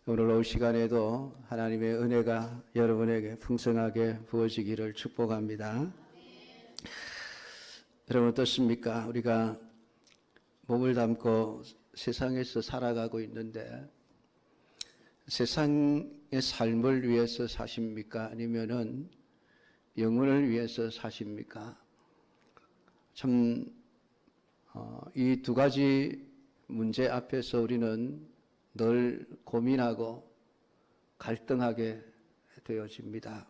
오늘 오후 시간에도 하나님의 은혜가 여러분에게 풍성하게 부어지기를 축복합니다. 여러분 어떻습니까? 우리가 몸을 담고 세상에서 살아가고 있는데 세상의 삶을 위해서 사십니까? 아니면은 영혼을 위해서 사십니까? 참, 이 두 가지 문제 앞에서 우리는 늘 고민하고 갈등하게 되어집니다.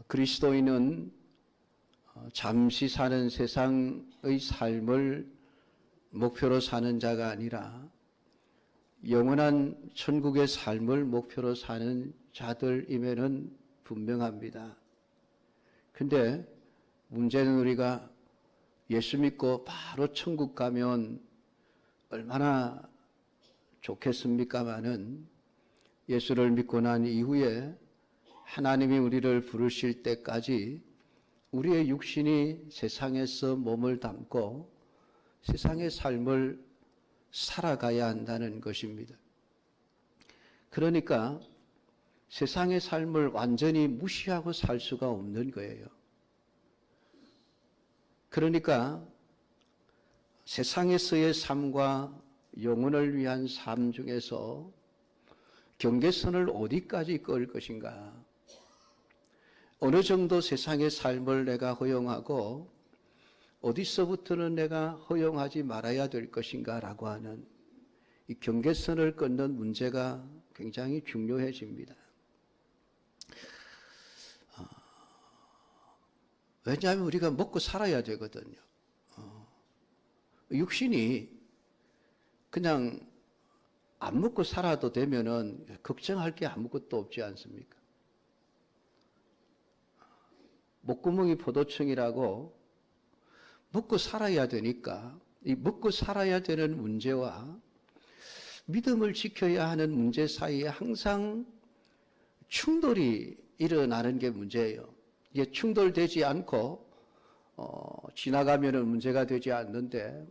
그리스도인은 잠시 사는 세상의 삶을 목표로 사는 자가 아니라 영원한 천국의 삶을 목표로 사는 자들임에는 분명합니다. 근데 문제는 우리가 예수 믿고 바로 천국 가면 얼마나 좋겠습니까마는 예수를 믿고 난 이후에 하나님이 우리를 부르실 때까지 우리의 육신이 세상에서 몸을 담고 세상의 삶을 살아가야 한다는 것입니다. 그러니까 세상의 삶을 완전히 무시하고 살 수가 없는 거예요. 그러니까 세상에서의 삶과 영혼을 위한 삶 중에서 경계선을 어디까지 끌 것인가? 어느 정도 세상의 삶을 내가 허용하고 어디서부터는 내가 허용하지 말아야 될 것인가 라고 하는 이 경계선을 끊는 문제가 굉장히 중요해집니다. 왜냐하면 우리가 먹고 살아야 되거든요. 육신이 그냥 안 먹고 살아도 되면은 걱정할 게 아무것도 없지 않습니까? 목구멍이 포도청이라고 먹고 살아야 되니까 이 먹고 살아야 되는 문제와 믿음을 지켜야 하는 문제 사이에 항상 충돌이 일어나는 게 문제예요. 이게 충돌되지 않고 지나가면은 문제가 되지 않는데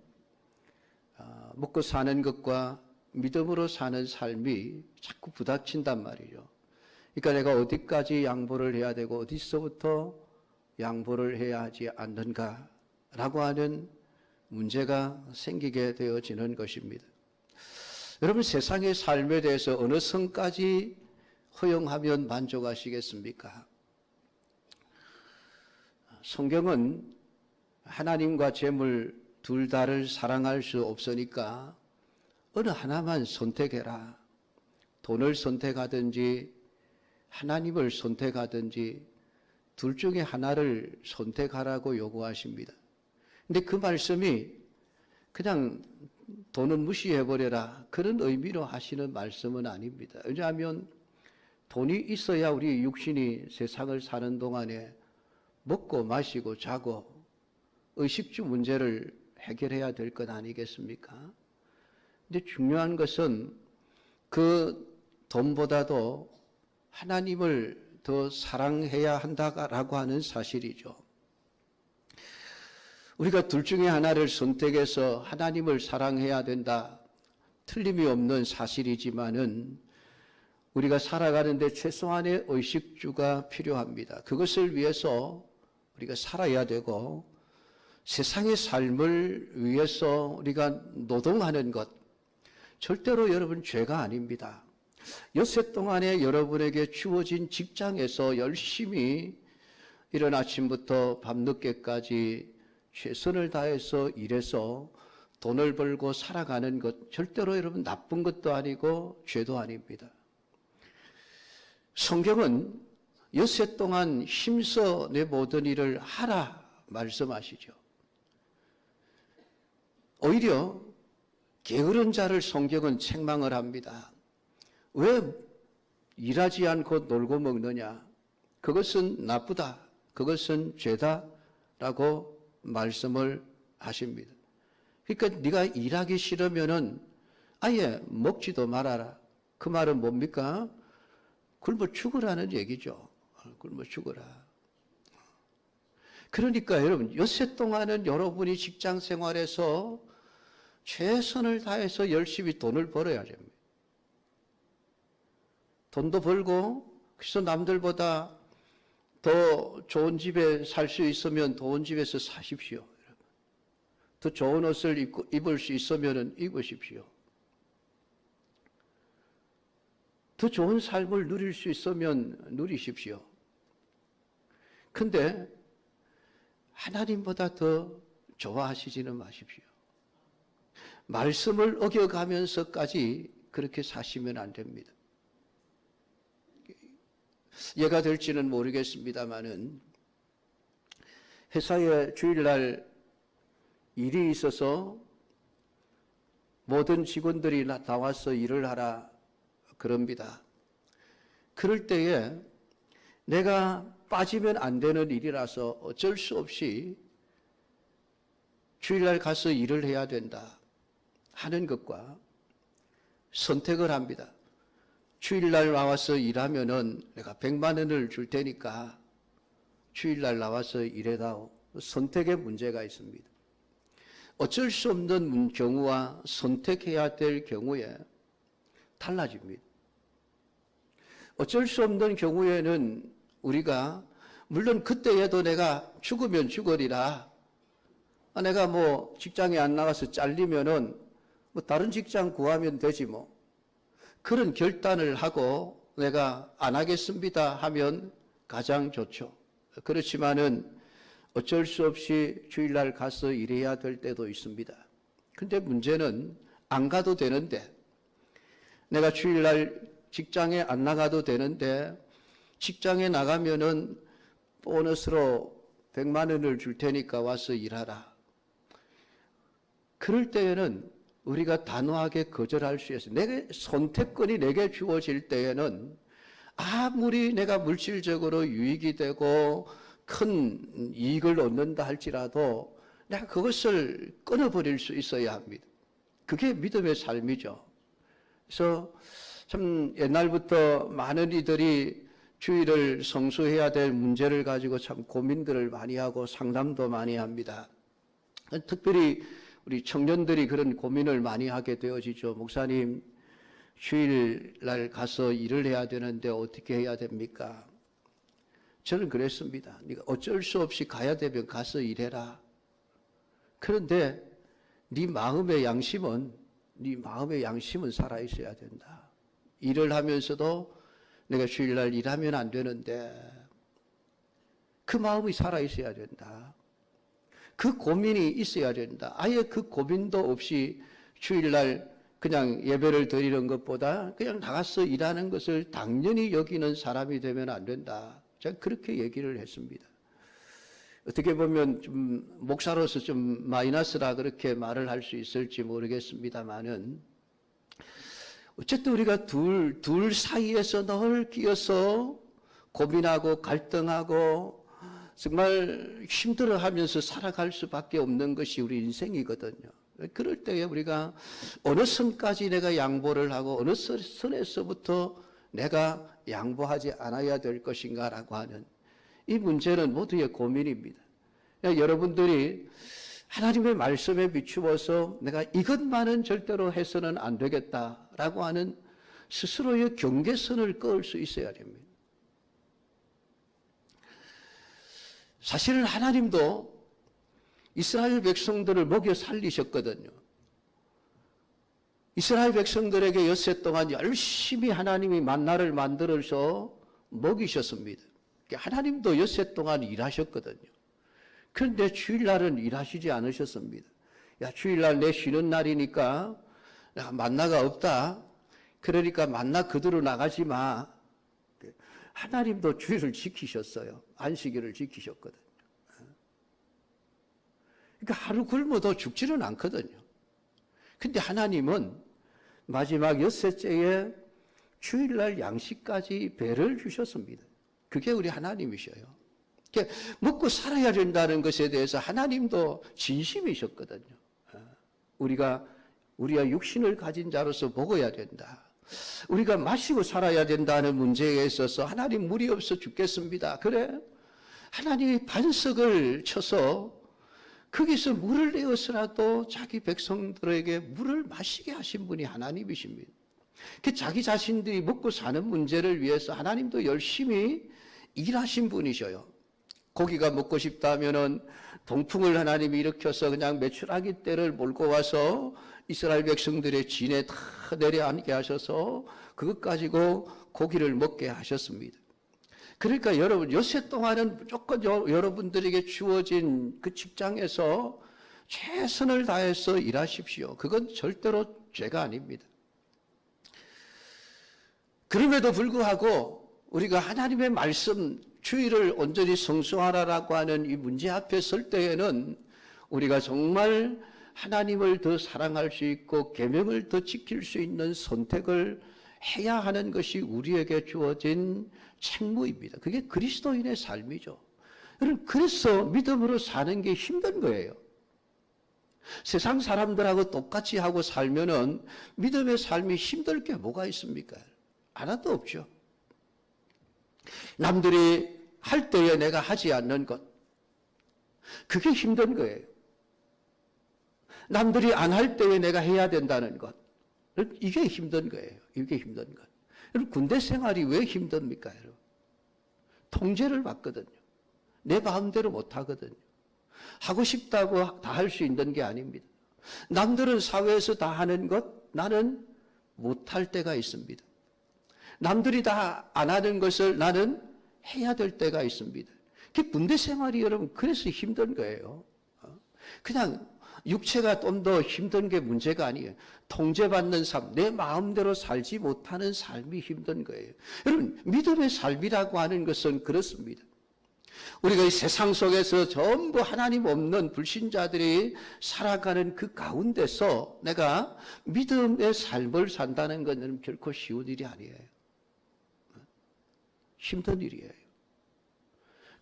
먹고 사는 것과 믿음으로 사는 삶이 자꾸 부닥친단 말이죠. 그러니까 내가 어디까지 양보를 해야 되고 어디서부터 양보를 해야 하지 않는가라고 하는 문제가 생기게 되어지는 것입니다. 여러분 세상의 삶에 대해서 어느 선까지 허용하면 만족하시겠습니까? 성경은 하나님과 재물 둘 다를 사랑할 수 없으니까 어느 하나만 선택해라. 돈을 선택하든지 하나님을 선택하든지 둘 중에 하나를 선택하라고 요구하십니다. 근데 그 말씀이 그냥 돈은 무시해버려라 그런 의미로 하시는 말씀은 아닙니다. 왜냐하면 돈이 있어야 우리 육신이 세상을 사는 동안에 먹고 마시고 자고 의식주 문제를 해결해야 될 것 아니겠습니까? 근데 중요한 것은 그 돈보다도 하나님을 더 사랑해야 한다라고 하는 사실이죠. 우리가 둘 중에 하나를 선택해서 하나님을 사랑해야 된다. 틀림이 없는 사실이지만은 우리가 살아가는데 최소한의 의식주가 필요합니다. 그것을 위해서 우리가 살아야 되고 세상의 삶을 위해서 우리가 노동하는 것 절대로 여러분 죄가 아닙니다. 엿새 동안에 여러분에게 주어진 직장에서 열심히 이른 아침부터 밤늦게까지 최선을 다해서 일해서 돈을 벌고 살아가는 것 절대로 여러분 나쁜 것도 아니고 죄도 아닙니다. 성경은 엿새 동안 힘써 내 모든 일을 하라 말씀하시죠. 오히려 게으른 자를 성경은 책망을 합니다. 왜 일하지 않고 놀고 먹느냐? 그것은 나쁘다. 그것은 죄다라고 말씀을 하십니다. 그러니까 네가 일하기 싫으면은 아예 먹지도 말아라. 그 말은 뭡니까? 굶어 죽으라는 얘기죠. 굶어 죽어라. 그러니까 여러분 엿새 동안은 여러분이 직장 생활에서 최선을 다해서 열심히 돈을 벌어야 됩니다. 돈도 벌고 그래서 남들보다 더 좋은 집에 살 수 있으면 좋은 집에서 사십시오. 더 좋은 옷을 입을 수 있으면 입으십시오. 더 좋은 삶을 누릴 수 있으면 누리십시오. 근데 하나님보다 더 좋아하시지는 마십시오. 말씀을 어겨가면서까지 그렇게 사시면 안 됩니다. 예가 될지는 모르겠습니다만은 회사에 주일날 일이 있어서 모든 직원들이 나와서 일을 하라 그럽니다. 그럴 때에 내가 빠지면 안 되는 일이라서 어쩔 수 없이 주일날 가서 일을 해야 된다 하는 것과 선택을 합니다. 주일날 나와서 일하면은 내가 100만 원을 줄 테니까 주일날 나와서 일해다오. 선택의 문제가 있습니다. 어쩔 수 없는 경우와 선택해야 될 경우에 달라집니다. 어쩔 수 없는 경우에는 우리가 물론 그때에도 내가 죽으면 죽으리라. 내가 뭐 직장에 안 나가서 잘리면은 뭐 다른 직장 구하면 되지 뭐. 그런 결단을 하고 내가 안 하겠습니다 하면 가장 좋죠. 그렇지만은 어쩔 수 없이 주일날 가서 일해야 될 때도 있습니다. 근데 문제는 안 가도 되는데 내가 주일날 직장에 안 나가도 되는데 직장에 나가면은 보너스로 100만 원을 줄 테니까 와서 일하라. 그럴 때에는 우리가 단호하게 거절할 수 있어요. 내게 선택권이 내게 주어질 때에는 아무리 내가 물질적으로 유익이 되고 큰 이익을 얻는다 할지라도 내가 그것을 끊어버릴 수 있어야 합니다. 그게 믿음의 삶이죠. 그래서 참 옛날부터 많은 이들이 주일을 성수해야 될 문제를 가지고 참 고민들을 많이 하고 상담도 많이 합니다. 특별히 우리 청년들이 그런 고민을 많이 하게 되어지죠. 목사님, 주일날 가서 일을 해야 되는데 어떻게 해야 됩니까? 저는 그랬습니다. 네가 어쩔 수 없이 가야 되면 가서 일해라. 그런데 네 마음의 양심은 살아 있어야 된다. 일을 하면서도 내가 주일날 일하면 안 되는데 그 마음이 살아 있어야 된다. 그 고민이 있어야 된다. 아예 그 고민도 없이 주일날 그냥 예배를 드리는 것보다 그냥 나가서 일하는 것을 당연히 여기는 사람이 되면 안 된다. 제가 그렇게 얘기를 했습니다. 어떻게 보면 좀 목사로서 좀 마이너스라 그렇게 말을 할 수 있을지 모르겠습니다만은 어쨌든 우리가 둘 사이에서 늘 끼어서 고민하고 갈등하고 정말 힘들어하면서 살아갈 수밖에 없는 것이 우리 인생이거든요. 그럴 때에 우리가 어느 선까지 내가 양보를 하고 어느 선에서부터 내가 양보하지 않아야 될 것인가라고 하는 이 문제는 모두의 고민입니다. 여러분들이 하나님의 말씀에 비추어서 내가 이것만은 절대로 해서는 안 되겠다라고 하는 스스로의 경계선을 그을 수 있어야 됩니다. 사실은 하나님도 이스라엘 백성들을 먹여 살리셨거든요. 이스라엘 백성들에게 엿새 동안 열심히 하나님이 만나를 만들어서 먹이셨습니다. 하나님도 엿새 동안 일하셨거든요. 그런데 주일날은 일하시지 않으셨습니다. 야, 주일날 내 쉬는 날이니까 만나가 없다. 그러니까 만나 그대로 나가지 마. 하나님도 주일을 지키셨어요. 안식일을 지키셨거든요. 그러니까 하루 굶어도 죽지는 않거든요. 근데 하나님은 마지막 엿새째에 주일날 양식까지 배를 주셨습니다. 그게 우리 하나님이셔요. 먹고 살아야 된다는 것에 대해서 하나님도 진심이셨거든요. 우리가 육신을 가진 자로서 먹어야 된다. 우리가 마시고 살아야 된다는 문제에 있어서 하나님 물이 없어 죽겠습니다. 그래? 하나님이 반석을 쳐서 거기서 물을 내어서라도 자기 백성들에게 물을 마시게 하신 분이 하나님이십니다. 그 자기 자신들이 먹고 사는 문제를 위해서 하나님도 열심히 일하신 분이셔요. 고기가 먹고 싶다면은 동풍을 하나님이 일으켜서 그냥 메추라기 떼를 몰고 와서 이스라엘 백성들의 진에 다 내려앉게 하셔서 그것 가지고 고기를 먹게 하셨습니다. 그러니까 여러분, 여세 동안은 무조건 여러분들에게 주어진 그 직장에서 최선을 다해서 일하십시오. 그건 절대로 죄가 아닙니다. 그럼에도 불구하고 우리가 하나님의 말씀, 주의를 온전히 성수하라라고 하는 이 문제 앞에 설 때에는 우리가 정말 하나님을 더 사랑할 수 있고 계명을 더 지킬 수 있는 선택을 해야 하는 것이 우리에게 주어진 책무입니다. 그게 그리스도인의 삶이죠. 여러분, 그래서 믿음으로 사는 게 힘든 거예요. 세상 사람들하고 똑같이 하고 살면은 믿음의 삶이 힘들 게 뭐가 있습니까? 하나도 없죠. 남들이 할 때에 내가 하지 않는 것, 그게 힘든 거예요. 남들이 안 할 때에 내가 해야 된다는 것, 이게 힘든 거예요. 이게 힘든 것. 여러분, 군대 생활이 왜 힘듭니까, 여러분? 통제를 받거든요. 내 마음대로 못 하거든요. 하고 싶다고 다 할 수 있는 게 아닙니다. 남들은 사회에서 다 하는 것, 나는 못 할 때가 있습니다. 남들이 다 안 하는 것을 나는 해야 될 때가 있습니다. 그 군대 생활이 여러분 그래서 힘든 거예요. 그냥 육체가 좀 더 힘든 게 문제가 아니에요. 통제받는 삶, 내 마음대로 살지 못하는 삶이 힘든 거예요. 여러분, 믿음의 삶이라고 하는 것은 그렇습니다. 우리가 이 세상 속에서 전부 하나님 없는 불신자들이 살아가는 그 가운데서 내가 믿음의 삶을 산다는 것은 결코 쉬운 일이 아니에요. 힘든 일이에요.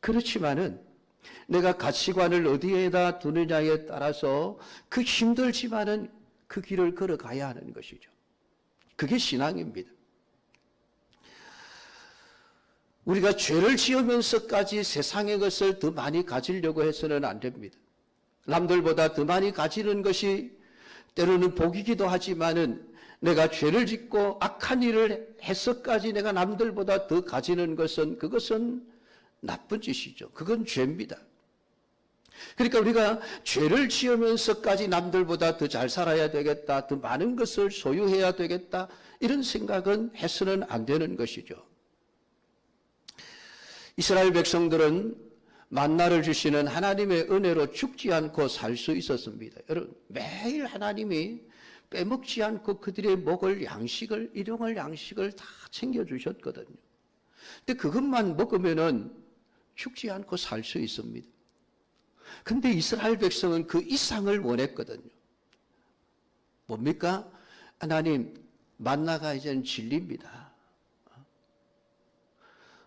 그렇지만은 내가 가치관을 어디에다 두느냐에 따라서 그 힘들지만은 그 길을 걸어가야 하는 것이죠. 그게 신앙입니다. 우리가 죄를 지으면서까지 세상의 것을 더 많이 가지려고 해서는 안 됩니다. 남들보다 더 많이 가지는 것이 때로는 복이기도 하지만은 내가 죄를 짓고 악한 일을 해서까지 내가 남들보다 더 가지는 것은 그것은 나쁜 짓이죠. 그건 죄입니다. 그러니까 우리가 죄를 지으면서까지 남들보다 더 잘 살아야 되겠다, 더 많은 것을 소유해야 되겠다, 이런 생각은 해서는 안 되는 것이죠. 이스라엘 백성들은 만나를 주시는 하나님의 은혜로 죽지 않고 살 수 있었습니다. 여러분, 매일 하나님이 빼먹지 않고 그들의 먹을 양식을, 일용할 양식을 다 챙겨주셨거든요. 근데 그것만 먹으면은 죽지 않고 살 수 있습니다. 근데 이스라엘 백성은 그 이상을 원했거든요. 뭡니까? 하나님, 만나가 이제는 진리입니다.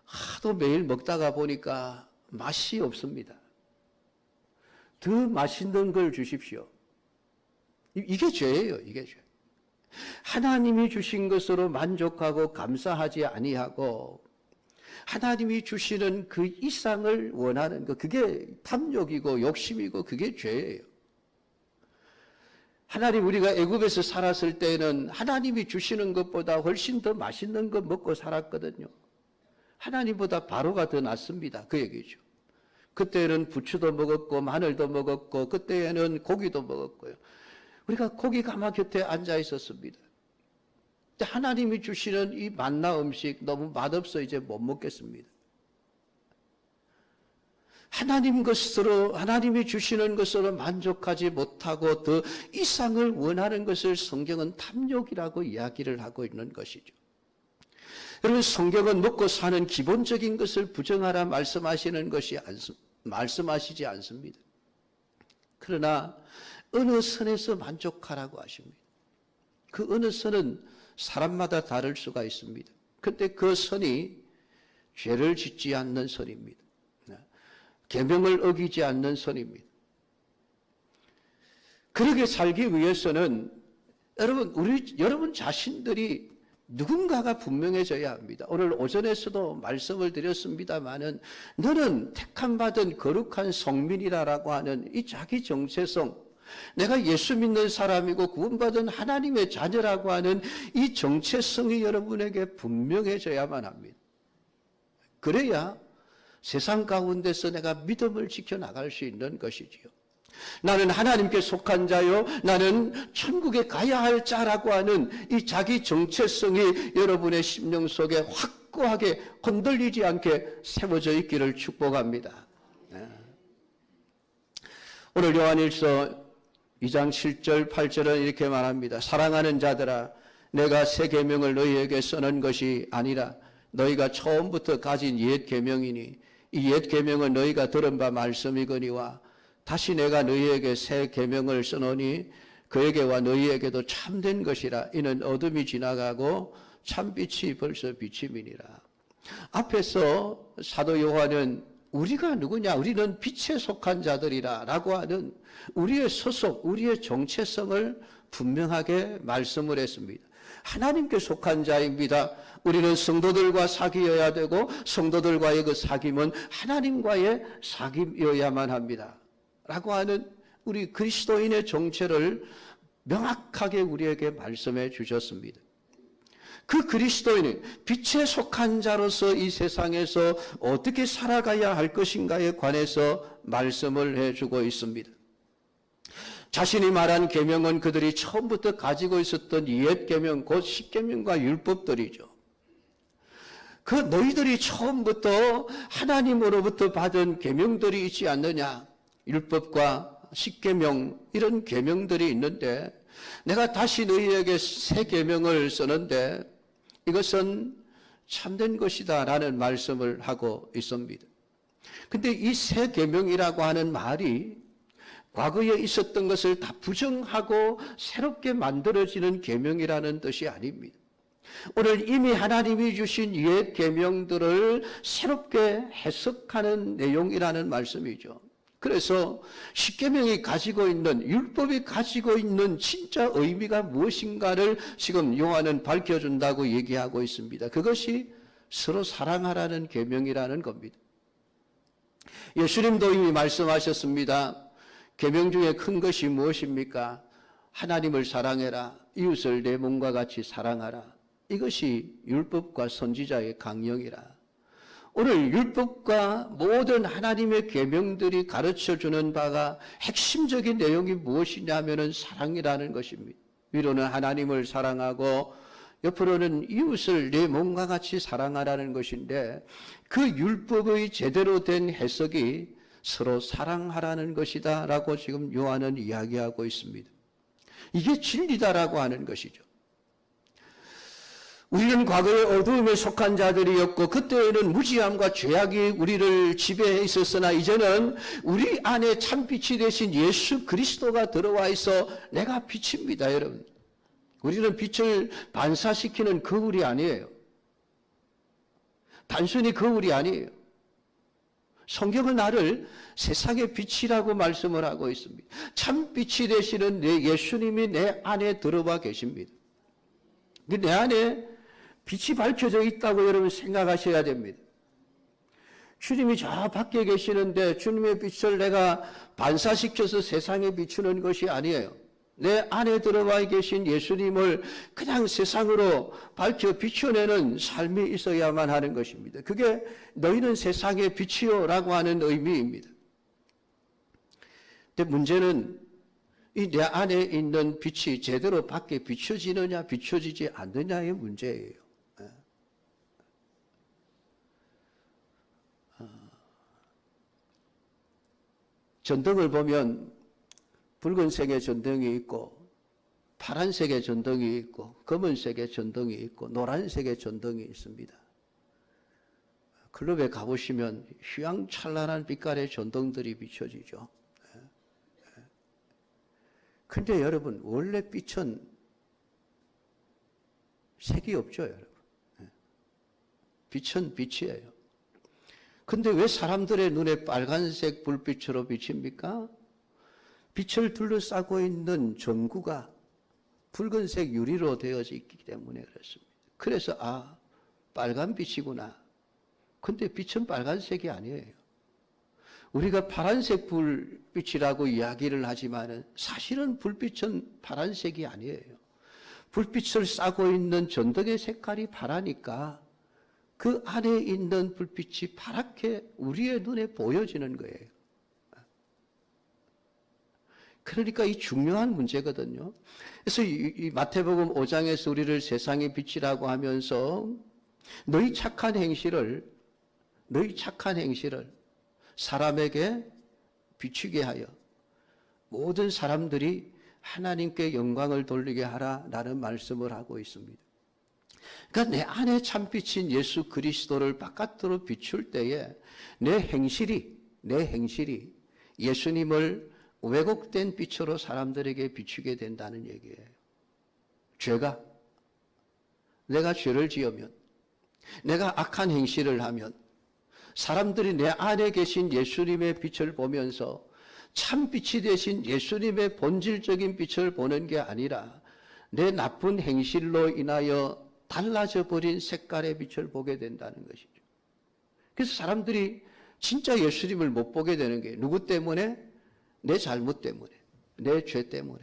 하도 매일 먹다가 보니까 맛이 없습니다. 더 맛있는 걸 주십시오. 이게 죄예요, 이게 죄. 하나님이 주신 것으로 만족하고 감사하지 아니하고 하나님이 주시는 그 이상을 원하는 것, 그게 탐욕이고 욕심이고 그게 죄예요. 하나님, 우리가 애굽에서 살았을 때는 하나님이 주시는 것보다 훨씬 더 맛있는 것 먹고 살았거든요. 하나님보다 바로가 더 낫습니다. 그 얘기죠. 그때는 부추도 먹었고 마늘도 먹었고 그때에는 고기도 먹었고요. 우리가 고기 가마 곁에 앉아 있었습니다. 근데 하나님이 주시는 이 만나 음식 너무 맛없어 이제 못 먹겠습니다. 하나님이 주시는 것으로 만족하지 못하고 더 이상을 원하는 것을 성경은 탐욕이라고 이야기를 하고 있는 것이죠. 여러분, 성경은 먹고 사는 기본적인 것을 부정하라 말씀하시지 않습니다. 그러나 어느 선에서 만족하라고 하십니다. 그 어느 선은 사람마다 다를 수가 있습니다. 그런데 그 선이 죄를 짓지 않는 선입니다. 계명을 어기지 않는 선입니다. 그렇게 살기 위해서는 여러분 자신들이 누군가가 분명해져야 합니다. 오늘 오전에서도 말씀을 드렸습니다마는 너는 택함받은 거룩한 성민이라고 하는 이 자기 정체성, 내가 예수 믿는 사람이고 구원받은 하나님의 자녀라고 하는 이 정체성이 여러분에게 분명해져야만 합니다. 그래야 세상 가운데서 내가 믿음을 지켜나갈 수 있는 것이지요. 나는 하나님께 속한 자요, 나는 천국에 가야 할 자라고 하는 이 자기 정체성이 여러분의 심령 속에 확고하게 흔들리지 않게 세워져 있기를 축복합니다. 오늘 요한일서 2장 7절 8절은 이렇게 말합니다. 사랑하는 자들아, 내가 새 계명을 너희에게 쓰는 것이 아니라 너희가 처음부터 가진 옛 계명이니 이 옛 계명은 너희가 들은 바 말씀이거니와 다시 내가 너희에게 새 계명을 쓰노니 그에게와 너희에게도 참된 것이라. 이는 어둠이 지나가고 참빛이 벌써 비침이니라. 앞에서 사도 요한은 우리가 누구냐? 우리는 빛에 속한 자들이라 라고 하는 우리의 소속, 우리의 정체성을 분명하게 말씀을 했습니다. 하나님께 속한 자입니다. 우리는 성도들과 사귀어야 되고 성도들과의 그 사귐은 하나님과의 사귐이어야만 합니다. 라고 하는 우리 그리스도인의 정체를 명확하게 우리에게 말씀해 주셨습니다. 그 그리스도인은 빛에 속한 자로서 이 세상에서 어떻게 살아가야 할 것인가에 관해서 말씀을 해주고 있습니다. 자신이 말한 계명은 그들이 처음부터 가지고 있었던 옛 계명, 곧 십계명과 율법들이죠. 그 너희들이 처음부터 하나님으로부터 받은 계명들이 있지 않느냐? 율법과 십계명 이런 계명들이 있는데 내가 다시 너희에게 새 계명을 쓰는데 이것은 참된 것이다 라는 말씀을 하고 있습니다. 근데 이 새 계명이라고 하는 말이 과거에 있었던 것을 다 부정하고 새롭게 만들어지는 계명이라는 뜻이 아닙니다. 오늘 이미 하나님이 주신 옛 계명들을 새롭게 해석하는 내용이라는 말씀이죠. 그래서 십계명이 가지고 있는, 율법이 가지고 있는 진짜 의미가 무엇인가를 지금 요한은 밝혀준다고 얘기하고 있습니다. 그것이 서로 사랑하라는 계명이라는 겁니다. 예수님도 이미 말씀하셨습니다. 계명 중에 큰 것이 무엇입니까? 하나님을 사랑해라. 이웃을 내 몸과 같이 사랑하라. 이것이 율법과 선지자의 강령이라. 오늘 율법과 모든 하나님의 계명들이 가르쳐주는 바가 핵심적인 내용이 무엇이냐면은 사랑이라는 것입니다. 위로는 하나님을 사랑하고 옆으로는 이웃을 내 몸과 같이 사랑하라는 것인데 그 율법의 제대로 된 해석이 서로 사랑하라는 것이다 라고 지금 요한은 이야기하고 있습니다. 이게 진리다라고 하는 것이죠. 우리는 과거에 어두움에 속한 자들이었고 그때에는 무지함과 죄악이 우리를 지배해 있었으나 이제는 우리 안에 참빛이 되신 예수 그리스도가 들어와 있어 내가 빛입니다. 여러분, 우리는 빛을 반사시키는 거울이 아니에요. 단순히 거울이 아니에요. 성경은 나를 세상의 빛이라고 말씀을 하고 있습니다. 참빛이 되시는 내 예수님이 내 안에 들어와 계십니다. 내 안에 빛이 밝혀져 있다고 여러분 생각하셔야 됩니다. 주님이 저 밖에 계시는데 주님의 빛을 내가 반사시켜서 세상에 비추는 것이 아니에요. 내 안에 들어와 계신 예수님을 그냥 세상으로 밝혀 비춰내는 삶이 있어야만 하는 것입니다. 그게 너희는 세상의 빛이요 라고 하는 의미입니다. 근데 문제는 이 내 안에 있는 빛이 제대로 밖에 비춰지느냐 비춰지지 않느냐의 문제예요. 전등을 보면 붉은색의 전등이 있고 파란색의 전등이 있고 검은색의 전등이 있고 노란색의 전등이 있습니다. 클럽에 가보시면 휘황찬란한 빛깔의 전등들이 비춰지죠. 근데 여러분, 원래 빛은 색이 없죠, 여러분. 빛은 빛이에요. 근데 왜 사람들의 눈에 빨간색 불빛으로 비칩니까? 빛을 둘러싸고 있는 전구가 붉은색 유리로 되어져 있기 때문에 그렇습니다. 그래서 빨간 빛이구나. 근데 빛은 빨간색이 아니에요. 우리가 파란색 불빛이라고 이야기를 하지만은 사실은 불빛은 파란색이 아니에요. 불빛을 쏴고 있는 전등의 색깔이 파라니까 그 안에 있는 불빛이 파랗게 우리의 눈에 보여지는 거예요. 그러니까 이 중요한 문제거든요. 그래서 이 마태복음 5장에서 우리를 세상의 빛이라고 하면서 너희 착한 행실을 사람에게 비추게 하여 모든 사람들이 하나님께 영광을 돌리게 하라라는 말씀을 하고 있습니다. 그러니까 내 안에 참빛인 예수 그리스도를 바깥으로 비출 때에 내 행실이 예수님을 왜곡된 빛으로 사람들에게 비추게 된다는 얘기예요. 내가 죄를 지으면, 내가 악한 행실을 하면 사람들이 내 안에 계신 예수님의 빛을 보면서 참빛이 되신 예수님의 본질적인 빛을 보는 게 아니라 내 나쁜 행실로 인하여 달라져 버린 색깔의 빛을 보게 된다는 것이죠. 그래서 사람들이 진짜 예수님을 못 보게 되는 게 누구 때문에? 내 잘못 때문에, 내 죄 때문에.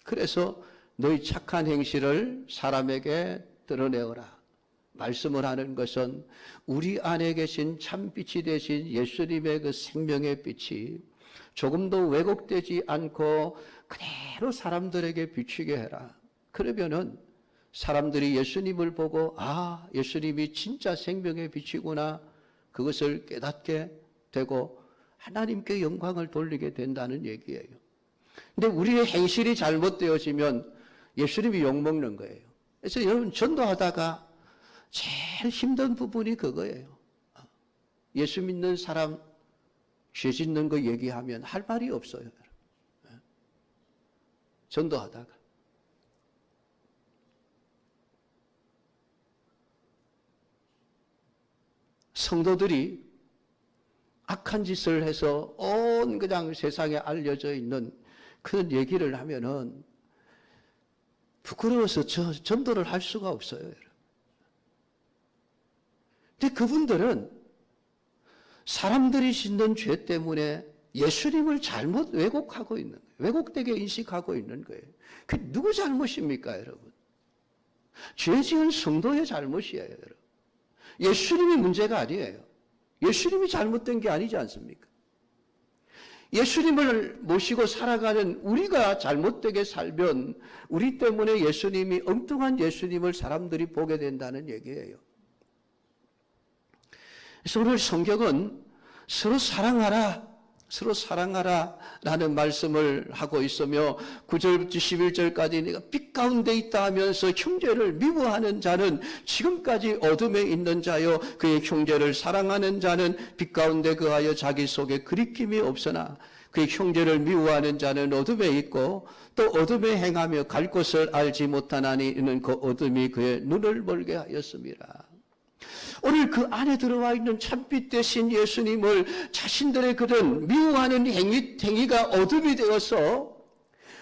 그래서 너희 착한 행실을 사람에게 드러내어라. 말씀을 하는 것은 우리 안에 계신 참빛이 되신 예수님의 그 생명의 빛이 조금도 왜곡되지 않고 그대로 사람들에게 비추게 해라. 그러면은 사람들이 예수님을 보고 아, 예수님이 진짜 생명의 빛이구나. 그것을 깨닫게 되고 하나님께 영광을 돌리게 된다는 얘기예요. 근데 우리의 행실이 잘못되어지면 예수님이 욕먹는 거예요. 그래서 여러분 전도하다가 제일 힘든 부분이 그거예요. 예수 믿는 사람 죄 짓는 거 얘기하면 할 말이 없어요. 전도하다가. 성도들이 악한 짓을 해서 온 그냥 세상에 알려져 있는 그런 얘기를 하면은 부끄러워서 전도를 할 수가 없어요. 근데 그분들은 사람들이 짓는 죄 때문에 예수님을 잘못 왜곡하고 있는 거예요. 왜곡되게 인식하고 있는 거예요. 그 누구 잘못입니까, 여러분? 죄 지은 성도의 잘못이에요, 여러분. 예수님이 문제가 아니에요. 예수님이 잘못된 게 아니지 않습니까? 예수님을 모시고 살아가는 우리가 잘못되게 살면 우리 때문에 예수님이 엉뚱한 예수님을 사람들이 보게 된다는 얘기예요. 그래서 오늘 성경은 서로 사랑하라 라는 말씀을 하고 있으며 9절부터 11절까지 내가 빛 가운데 있다 하면서 형제를 미워하는 자는 지금까지 어둠에 있는 자요 그의 형제를 사랑하는 자는 빛 가운데 거하여 자기 속에 그리낌이 없으나 그의 형제를 미워하는 자는 어둠에 있고 또 어둠에 행하며 갈 곳을 알지 못하나니 이는 그 어둠이 그의 눈을 멀게 하였습니다. 오늘 그 안에 들어와 있는 참빛 되신 예수님을 자신들의 그런 미워하는 행위가 어둠이 되어서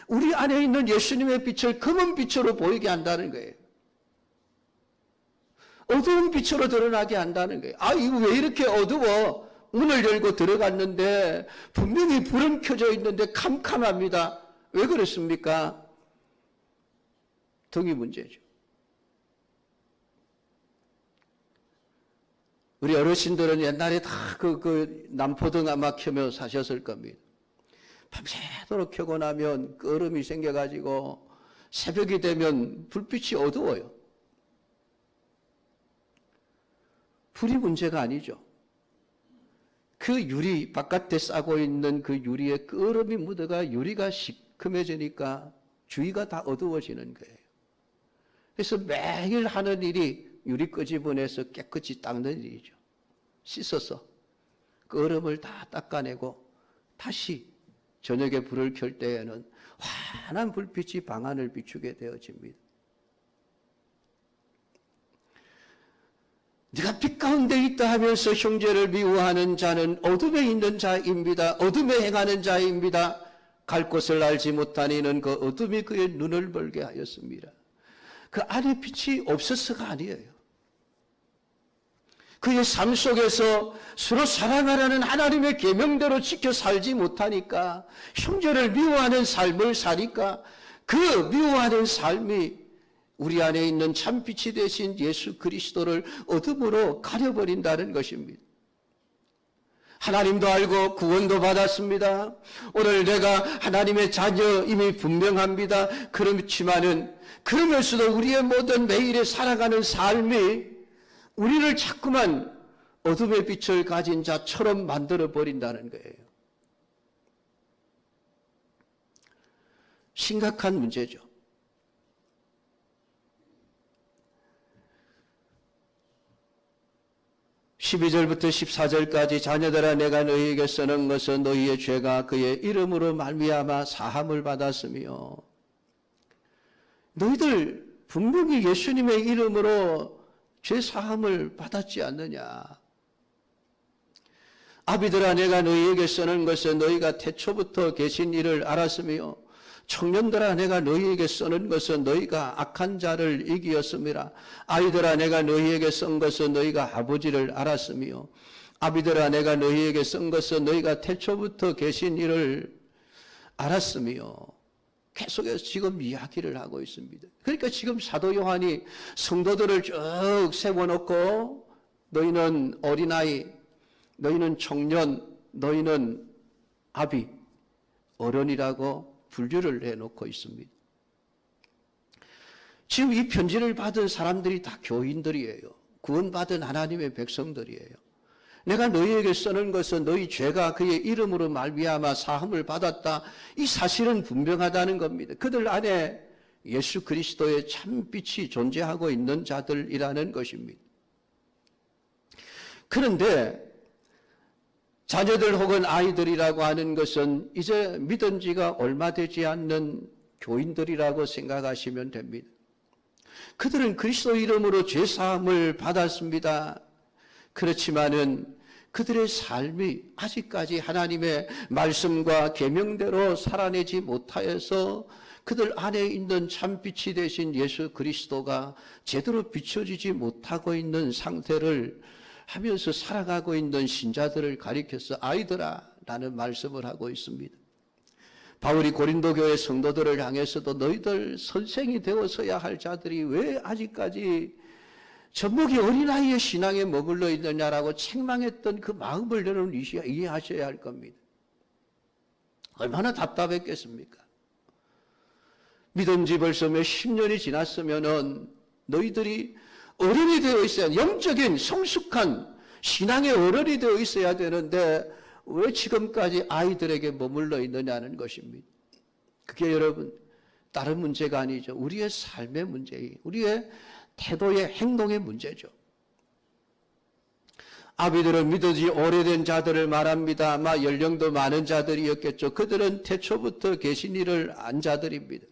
우리 안에 있는 예수님의 빛을 검은 빛으로 보이게 한다는 거예요. 어두운 빛으로 드러나게 한다는 거예요. 아, 이거 왜 이렇게 어두워? 문을 열고 들어갔는데 분명히 불은 켜져 있는데 캄캄합니다. 왜 그렇습니까? 등이 문제죠. 우리 어르신들은 옛날에 다 그 남포등 아마 켜며 사셨을 겁니다. 밤새도록 켜고 나면 끄름이 생겨가지고 새벽이 되면 불빛이 어두워요. 불이 문제가 아니죠. 그 유리, 바깥에 싸고 있는 그 유리에 끄름이 묻어가 유리가 시커매지니까 주위가 다 어두워지는 거예요. 그래서 매일 하는 일이 유리 끄집어내서 깨끗이 닦는 일이죠. 씻어서 끄름을 다 닦아내고 다시 저녁에 불을 켤 때에는 환한 불빛이 방 안을 비추게 되어집니다. 네가 빛 가운데 있다 하면서 형제를 미워하는 자는 어둠에 있는 자입니다. 어둠에 행하는 자입니다. 갈 곳을 알지 못하니는 그 어둠이 그의 눈을 멀게 하였습니다. 그 안에 빛이 없어서가 아니에요. 그의 삶 속에서 서로 사랑하라는 하나님의 계명대로 지켜 살지 못하니까, 형제를 미워하는 삶을 사니까 그 미워하는 삶이 우리 안에 있는 참빛이 되신 예수 그리스도를 어둠으로 가려버린다는 것입니다. 하나님도 알고 구원도 받았습니다. 오늘 내가 하나님의 자녀임이 분명합니다. 그렇지만은 그러면서도 우리의 모든 매일에 살아가는 삶이 우리를 자꾸만 어둠의 빛을 가진 자처럼 만들어 버린다는 거예요. 심각한 문제죠. 12절부터 14절까지 자녀들아 내가 너희에게 쓰는 것은 너희의 죄가 그의 이름으로 말미암아 사함을 받았으며, 너희들 분명히 예수님의 이름으로 죄 사함을 받았지 않느냐. 아비들아 내가 너희에게 쓰는 것은 너희가 태초부터 계신 이를 알았으며, 청년들아 내가 너희에게 쓰는 것은 너희가 악한 자를 이기었음이라. 아이들아 내가 너희에게 쓴 것은 너희가 아버지를 알았으며, 아비들아 내가 너희에게 쓴 것은 너희가 태초부터 계신 이를 알았으며. 계속해서 지금 이야기를 하고 있습니다. 그러니까 지금 사도 요한이 성도들을 쭉 세워놓고 너희는 어린아이, 너희는 청년, 너희는 아비, 어른이라고 분류를 해놓고 있습니다. 지금 이 편지를 받은 사람들이 다 교인들이에요. 구원받은 하나님의 백성들이에요. 내가 너희에게 쓰는 것은 너희 죄가 그의 이름으로 말미암아 사함을 받았다. 이 사실은 분명하다는 겁니다. 그들 안에 예수 그리스도의 참빛이 존재하고 있는 자들이라는 것입니다. 그런데 자녀들 혹은 아이들이라고 하는 것은 이제 믿은 지가 얼마 되지 않는 교인들이라고 생각하시면 됩니다. 그들은 그리스도 이름으로 죄사함을 받았습니다. 그렇지만은 그들의 삶이 아직까지 하나님의 말씀과 계명대로 살아내지 못하여서 그들 안에 있는 참빛이 되신 예수 그리스도가 제대로 비춰지지 못하고 있는 상태를 하면서 살아가고 있는 신자들을 가리켜서 아이들아 라는 말씀을 하고 있습니다. 바울이 고린도 교회 성도들을 향해서도 너희들 선생이 되어서야 할 자들이 왜 아직까지 젖먹이 어린아이의 신앙에 머물러 있느냐라고 책망했던 그 마음을 여러분 이해하셔야 할 겁니다. 얼마나 답답했겠습니까? 믿은 지 벌써 몇십 년이 지났으면은 너희들이 어른이 되어 있어야, 영적인 성숙한 신앙의 어른이 되어 있어야 되는데 왜 지금까지 아이들에게 머물러 있느냐는 것입니다. 그게 여러분 다른 문제가 아니죠. 우리의 삶의 문제예요. 우리의 태도의 행동의 문제죠. 아비들은 믿어지 오래된 자들을 말합니다. 아마 연령도 많은 자들이었겠죠. 그들은 태초부터 계신 이를 안 자들입니다.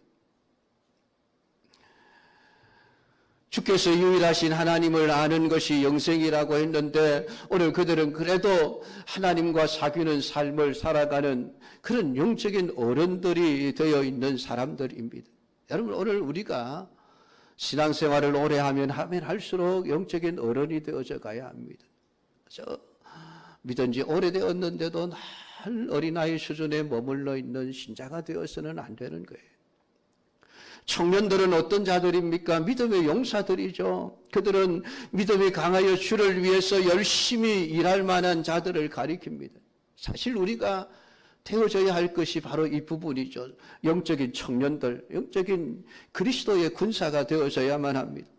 주께서 유일하신 하나님을 아는 것이 영생이라고 했는데 오늘 그들은 그래도 하나님과 사귀는 삶을 살아가는 그런 영적인 어른들이 되어 있는 사람들입니다. 여러분 오늘 우리가 신앙생활을 오래 하면 할수록 영적인 어른이 되어져 가야 합니다. 믿은 지 오래되었는데도 늘 어린아이 수준에 머물러 있는 신자가 되어서는 안 되는 거예요. 청년들은 어떤 자들입니까? 믿음의 용사들이죠. 그들은 믿음이 강하여 주를 위해서 열심히 일할 만한 자들을 가리킵니다. 사실 우리가 되어져야 할 것이 바로 이 부분이죠. 영적인 청년들, 영적인 그리스도의 군사가 되어져야만 합니다.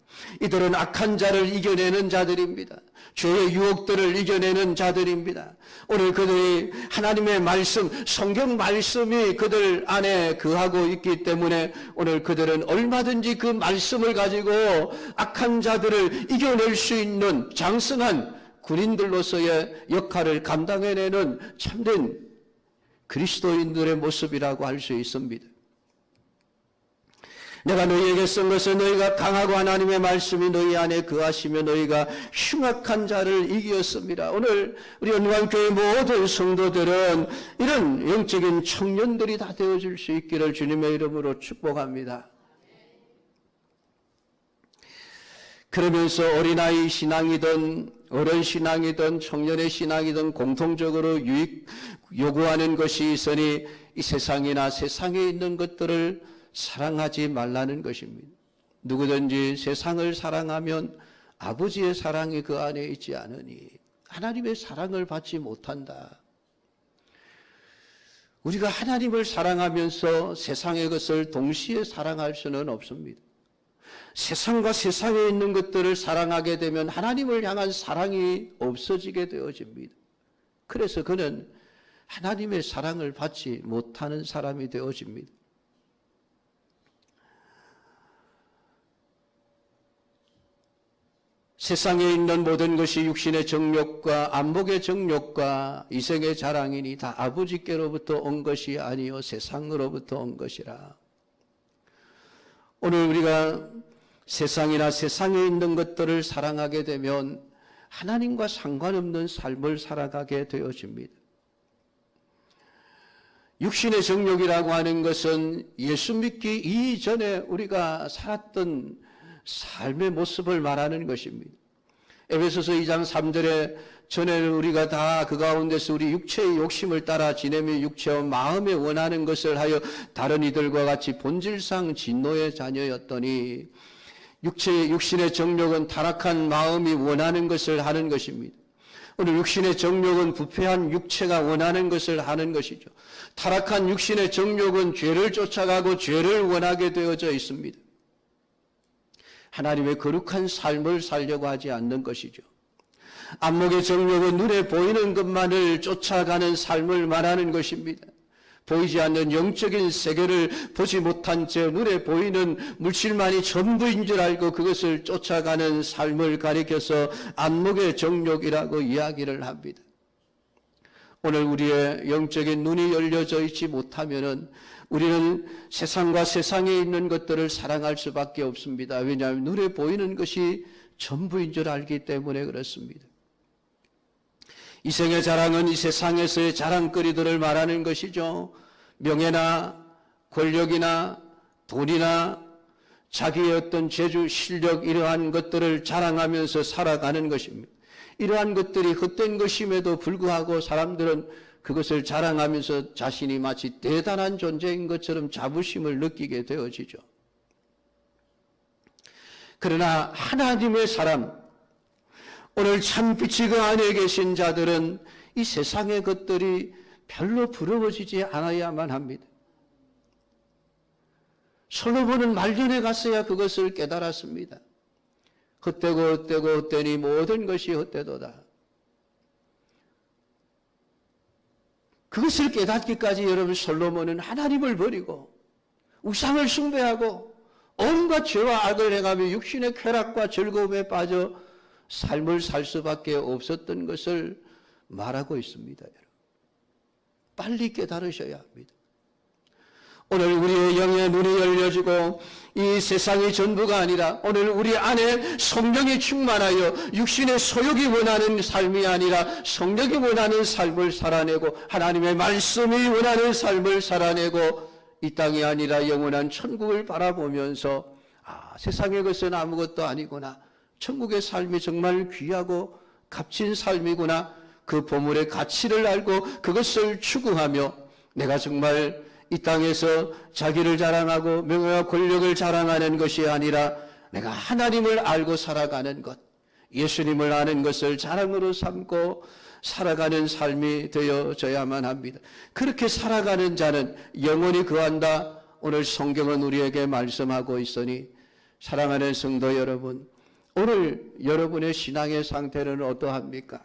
이들은 악한 자를 이겨내는 자들입니다. 죄의 유혹들을 이겨내는 자들입니다. 오늘 그들이 하나님의 말씀, 성경 말씀이 그들 안에 거하고 있기 때문에 오늘 그들은 얼마든지 그 말씀을 가지고 악한 자들을 이겨낼 수 있는 장성한 군인들로서의 역할을 감당해내는 참된 그리스도인들의 모습이라고 할 수 있습니다. 내가 너희에게 쓴 것은 너희가 강하고 하나님의 말씀이 너희 안에 거하시며 너희가 흉악한 자를 이기었습니다. 오늘 우리 연관교회 모든 성도들은 이런 영적인 청년들이 다 되어질 수 있기를 주님의 이름으로 축복합니다. 그러면서 어린아이 신앙이든 어른 신앙이든 청년의 신앙이든 공통적으로 유익 요구하는 것이 있으니 이 세상이나 세상에 있는 것들을 사랑하지 말라는 것입니다. 누구든지 세상을 사랑하면 아버지의 사랑이 그 안에 있지 않으니 하나님의 사랑을 받지 못한다. 우리가 하나님을 사랑하면서 세상의 것을 동시에 사랑할 수는 없습니다. 세상과 세상에 있는 것들을 사랑하게 되면 하나님을 향한 사랑이 없어지게 되어집니다. 그래서 그는 하나님의 사랑을 받지 못하는 사람이 되어집니다. 세상에 있는 모든 것이 육신의 정욕과 안목의 정욕과 이생의 자랑이니 다 아버지께로부터 온 것이 아니요 세상으로부터 온 것이라. 오늘 우리가 세상이나 세상에 있는 것들을 사랑하게 되면 하나님과 상관없는 삶을 살아가게 되어집니다. 육신의 정욕이라고 하는 것은 예수 믿기 이전에 우리가 살았던 삶의 모습을 말하는 것입니다. 에베소서 2장 3절에 전에 우리가 다 그 가운데서 우리 육체의 욕심을 따라 지내며 육체와 마음에 원하는 것을 하여 다른 이들과 같이 본질상 진노의 자녀였더니 육신의 정욕은 타락한 마음이 원하는 것을 하는 것입니다. 오늘 육신의 정욕은 부패한 육체가 원하는 것을 하는 것이죠. 타락한 육신의 정욕은 죄를 쫓아가고 죄를 원하게 되어져 있습니다. 하나님의 거룩한 삶을 살려고 하지 않는 것이죠. 안목의 정욕은 눈에 보이는 것만을 쫓아가는 삶을 말하는 것입니다. 보이지 않는 영적인 세계를 보지 못한 채 눈에 보이는 물질만이 전부인 줄 알고 그것을 쫓아가는 삶을 가리켜서 안목의 정욕이라고 이야기를 합니다. 오늘 우리의 영적인 눈이 열려져 있지 못하면은 우리는 세상과 세상에 있는 것들을 사랑할 수밖에 없습니다. 왜냐하면 눈에 보이는 것이 전부인 줄 알기 때문에 그렇습니다. 이생의 자랑은 이 세상에서의 자랑거리들을 말하는 것이죠. 명예나 권력이나 돈이나 자기의 어떤 재주, 실력 이러한 것들을 자랑하면서 살아가는 것입니다. 이러한 것들이 헛된 것임에도 불구하고 사람들은 그것을 자랑하면서 자신이 마치 대단한 존재인 것처럼 자부심을 느끼게 되어지죠. 그러나 하나님의 사람, 오늘 참빛이 그 안에 계신 자들은 이 세상의 것들이 별로 부러워지지 않아야만 합니다. 솔로몬은 말년에 갔어야 그것을 깨달았습니다. 헛되니 모든 것이 헛되도다. 그것을 깨닫기까지 여러분 솔로몬은 하나님을 버리고 우상을 숭배하고 온갖 죄와 악을 행하며 육신의 쾌락과 즐거움에 빠져 삶을 살 수밖에 없었던 것을 말하고 있습니다. 빨리 깨달으셔야 합니다. 오늘 우리의 영의 눈이 열려지고 이 세상이 전부가 아니라 오늘 우리 안에 성령이 충만하여 육신의 소욕이 원하는 삶이 아니라 성령이 원하는 삶을 살아내고 하나님의 말씀이 원하는 삶을 살아내고 이 땅이 아니라 영원한 천국을 바라보면서 세상의 것은 아무것도 아니구나. 천국의 삶이 정말 귀하고 값진 삶이구나. 그 보물의 가치를 알고 그것을 추구하며 내가 정말 이 땅에서 자기를 자랑하고 명예와 권력을 자랑하는 것이 아니라 내가 하나님을 알고 살아가는 것, 예수님을 아는 것을 자랑으로 삼고 살아가는 삶이 되어져야만 합니다. 그렇게 살아가는 자는 영원히 거한다. 오늘 성경은 우리에게 말씀하고 있으니 사랑하는 성도 여러분, 오늘 여러분의 신앙의 상태는 어떠합니까?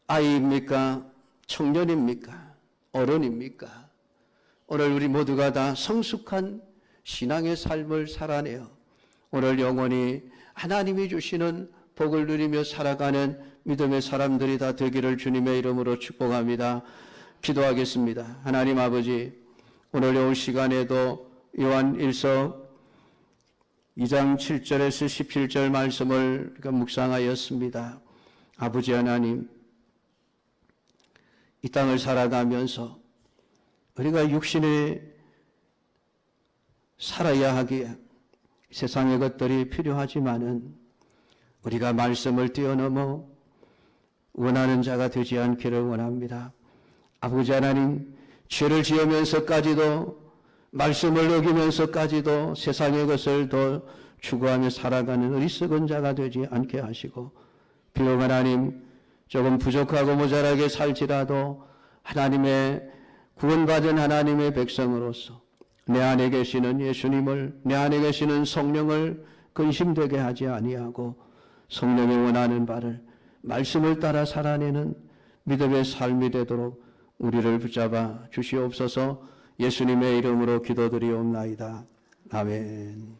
아이입니까? 청년입니까? 어른입니까? 오늘 우리 모두가 다 성숙한 신앙의 삶을 살아내어 오늘 영원히 하나님이 주시는 복을 누리며 살아가는 믿음의 사람들이 다 되기를 주님의 이름으로 축복합니다. 기도하겠습니다. 하나님 아버지, 오늘 이 시간에도 요한 1서 2장 7절에서 17절 말씀을 묵상하였습니다. 아버지 하나님, 이 땅을 살아가면서 우리가 육신에 살아야 하기에 세상의 것들이 필요하지만은 우리가 말씀을 뛰어넘어 원하는 자가 되지 않기를 원합니다. 아버지 하나님, 죄를 지으면서까지도 말씀을 어기면서까지도 세상의 것을 더 추구하며 살아가는 어리석은 자가 되지 않게 하시고, 비록 하나님 조금 부족하고 모자라게 살지라도 하나님의 구원받은 하나님의 백성으로서 내 안에 계시는 예수님을, 내 안에 계시는 성령을 근심되게 하지 아니하고 성령이 원하는 바를 말씀을 따라 살아내는 믿음의 삶이 되도록 우리를 붙잡아 주시옵소서. 예수님의 이름으로 기도드리옵나이다. 아멘.